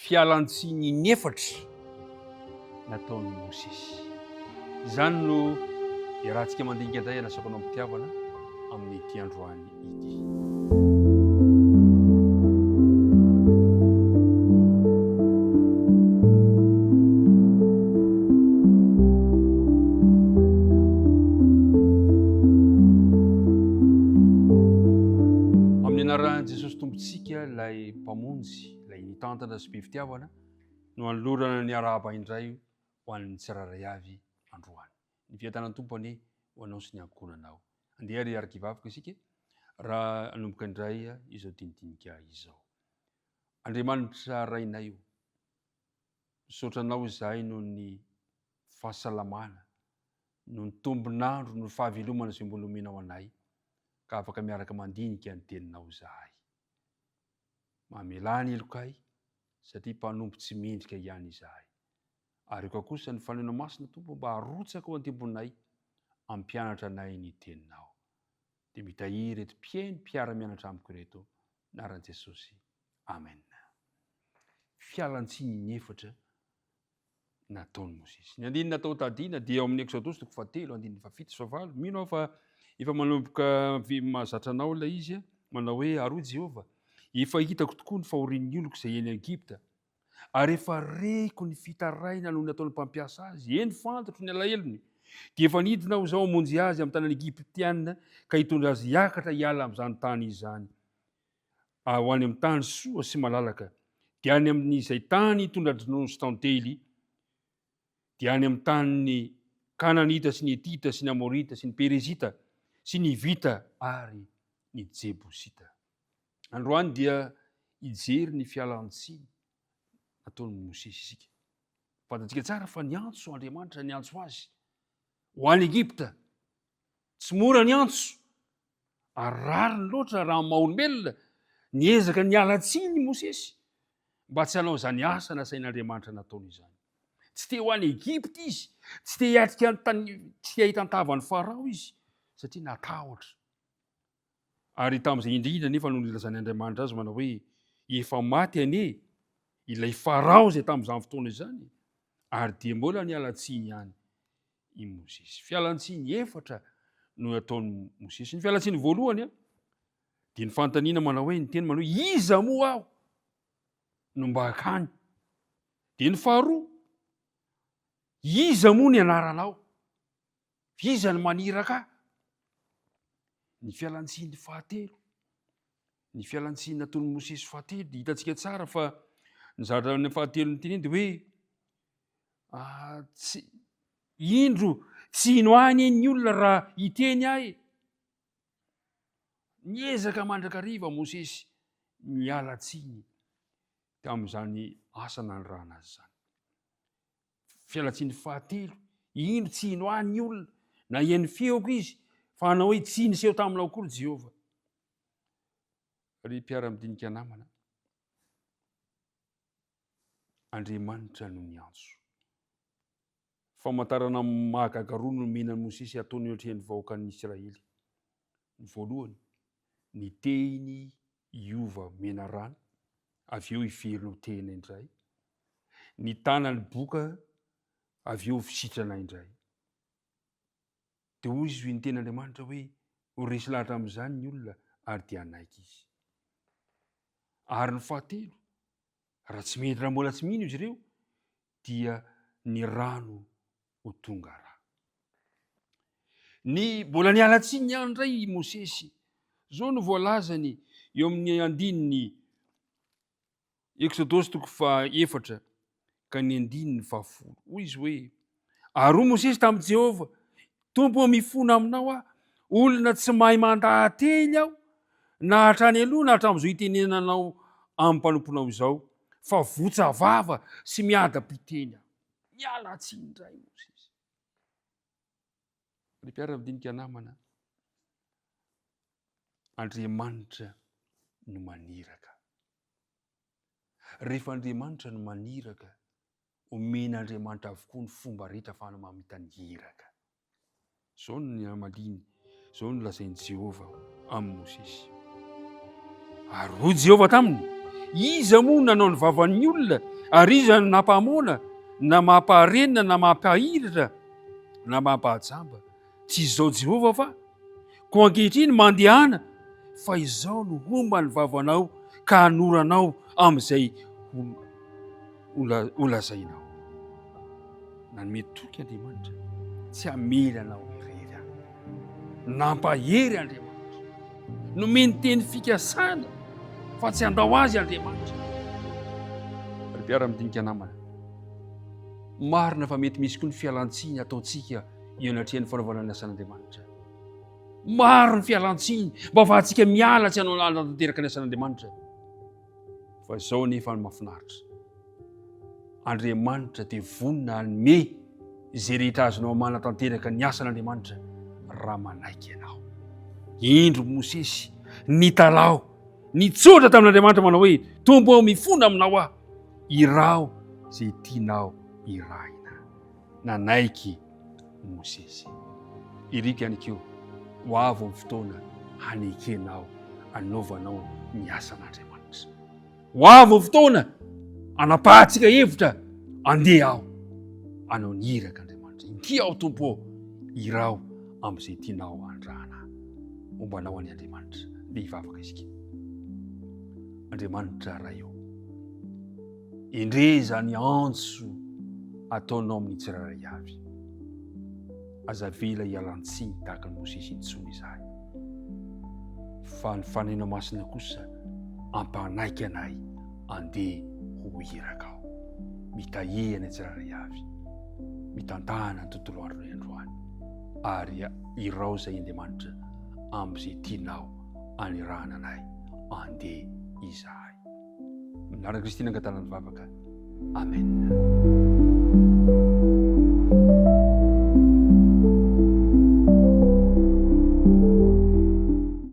fialan-tsiny nefatra nataony Mosesy. Izany no iarahantsika mandinika an'izay anasako anao am-pitiavana amin'ny ity androany ity. Jesosy tompontsika ilay mpamonjy, ilay nitantana sy be fitiavana no anolorana ny arahaba indray ho an'ny tsiraray avy androany. Ny fiatanany tompony ho anao sy ny ankonanao. Andeha ry araka-ivavaka isika raha anomboka indray izao dinidinika izao. Andriamanitra rainay io, misaotra anao izahay noho ny fahasalamana, noho ny tombonandro, noho ny fahavelomana izay mbola omenao anay, ka afaka miaraka mandinika ny teninao izahay. Mamelany elokay satria mpanompo tsy mendrika ihany izahay. Ary eo kosa ny fanoana masina tompo mba harotsaka ao an-tembonay ampianatra anay ny teninao. Dia mitahiry reto mpiaino mpiara-mianatra amiko reto anaran'i Jesosy. Amen. Fialan-tsiny nefatra nataony Mosesy. Ny andininy natao tadina dia ao amin'ny Exodosy 7:7-8. Mino aho fa efa manomboka mahazatra anao ilay izy, manao hoe aroa Jehovah, efa hitako tokoa ny fahorian'ny oloko izay eny Egipta, ary efa reko ny fitaraina no nataony mpampiasa azy, eny fantotro ny alahelony, dia efa nidina aho izao hamonjy azy amin'ny tanàna Egiptiana ka hitondra azy hiakatra hiala amin'izany tany izany, ho any amin'ny tany soa sy malalaka, dia any amin'izay tany hitondra-dronono sy tantely, dia any amin'ny tany Kananita sy ny Etita sy ny Amorita sy ny Perezita sy ny Vita ary ny Jebosita. Androany dia hijery ny fialan-tsiny nataony Mosesy isika. Fantatsika tsara fa niantso Andriamanitra, niantso azy ho any Egipta. Tsy mora niantso, ary rariny loatra raha maha-olombelona niezaka niala-tsiny Mosesy mba tsy hanao izany asa nasain'Andriamanitra nataony izany. Tsy te ho any Egipta izy, tsy te hiatrika tsy te hitantava ny Farao izy, satria natahotra. Ary tamin'izay indrindra nefa no nilazany Andriamanitra azy manao hoe efa maty anie ilay Farao izay tamin'izany fotoana izany, ary dia mbola niala-tsiny ihany i Mosesy. Fialan-tsiny efatra no nataony Mosesy. Ny fialan-tsiny voalohany dia ny fanontaniana manao hoe, ny teny manao hoe iza moa aho no mba hakany. Dia ny faharoa, iza moa ny anaranao? Iza ny maniraka ahy? Ny fialan-tsiny fahatelo, ny fialan-tsiny nataony Mosesy fahatelo, dia hitantsika tsara fa ny zavatra ny fahatelo ny teneny dia hoe indro tsy hino any ny olona raha hiteny ahy. Niezaka mandrakariva Mosesy miala-tsiny tamin'izany asa nanirahana azy izany. Fialan-tsiny fahatelo, indro tsy hino any ny olona, na hihaino feoko izy, fa hanao hoe tsy niseho taminao akory Jehovah. Ry mpiara-midinika namana, Andriamanitra no niantso. Famantarana mahagaga roa no menan'i Mosesy ataony ohatran'ny vahoakan'ny Israely. Ny voalohany, ny tehiny hiova mena rano, avy eo hiverina ho tehina indray. Ny tanany boka, avy eo fisitrana indray. Dia hoy izy ny ten'Andriamanitra hoe ho resy lahatra amin'izany ny olona ary dia hanaiky izy. Ary ny fahatelo, raha tsy mety, raha mbola tsy mino izy ireo, dia ny rano ho tonga rà. Ny mbola niala-tsiny ihany indray Mosesy. Zao no voalazany eo amin'ny andininy Exodosy 4 ka ny andininy 10. Hoy izy hoe, ary Mosesy tamin'i Jehovah, Tompo mifona aminao aho, olona tsy mahay mandahateny aho, na hatrany aloha na hatramin'izao itenenanao amin'ny mpanomponao izao, fa votsavava sy miada-piteny aho. Niala-tsiny indray Mosesy. Ry mpiara-midinika namana, Andriamanitra no maniraka. Rehefa Andriamanitra no maniraka, omen'Andriamanitra avokoa ny fomba rehetra ahafahana mamita niraka. Zao ny amaliny, zao no lazain'i Jehovah amin'ny Mosesy. Ary hoy Jehovah taminy, iza moa nanao ny vavan'ny olona ary izy zany nampahamoana na mampaharenina na mampahiratra na mampahajamba tsy izao Jehovah fa ko ankehitriny mandehana fa izao no homba ny vavanao ka hanoranao amin'izay olazainao. Nanome toky Andriamanitra tsy hamelanao irery nampahery Andriamanitra, nomeny teny fikasana fa tsy handao azy Andriamanitra. Ary mpiara-midinika namana, marina fa mety misy koa ny fialan-tsiny ataontsika eo anatrehan'ny fanaovana ny asan'Andriamanitra. Maro ny fialan-tsiny mba ahafahantsika miala tsy hanao tanteraka ny asan'Andriamanitra. Fa izao nefa ny mahafinaritra, Andriamanitra dia vonina hanome izay rehetra azonao manatanteraka ny asan'Andriamanitra raha manaiky ianao. Indro Mosesy nitalao nitsotra tamin'Andriamanitra manao hoe tombo ao mifona aminao aho, irao izay tianao irahina. Nanaiky Mosesy. Iriko ihany koa ho avy ny fotoana hanekenao hanaovanao ny asan'Andriamanitra. Ho avy ny fotoana hanapahantsika hevitra andeha aho hanao ny iraka Andriamanitra. Inky aho tompo ao, irao amin'izay tianao andrana. Mombanao any Andriamanitra dia hivavaka isika. Andriamanitra raha eo, indre zany antso ataonao amin'ny tsirairay avy, aza vela hialan-tsiny tahaka ny Mosesy intsony izahay, fa ny fanainao masina kosa ampanaiky anay andeha ho iraka aho, mitahehana tsirairay avy, mitantana ny tontolo andro androany, ary irao izay Andriamanitra amin'izay tianao anirahana anay andeha izahay. Minara Kristina angatana ny vavaka. Amen.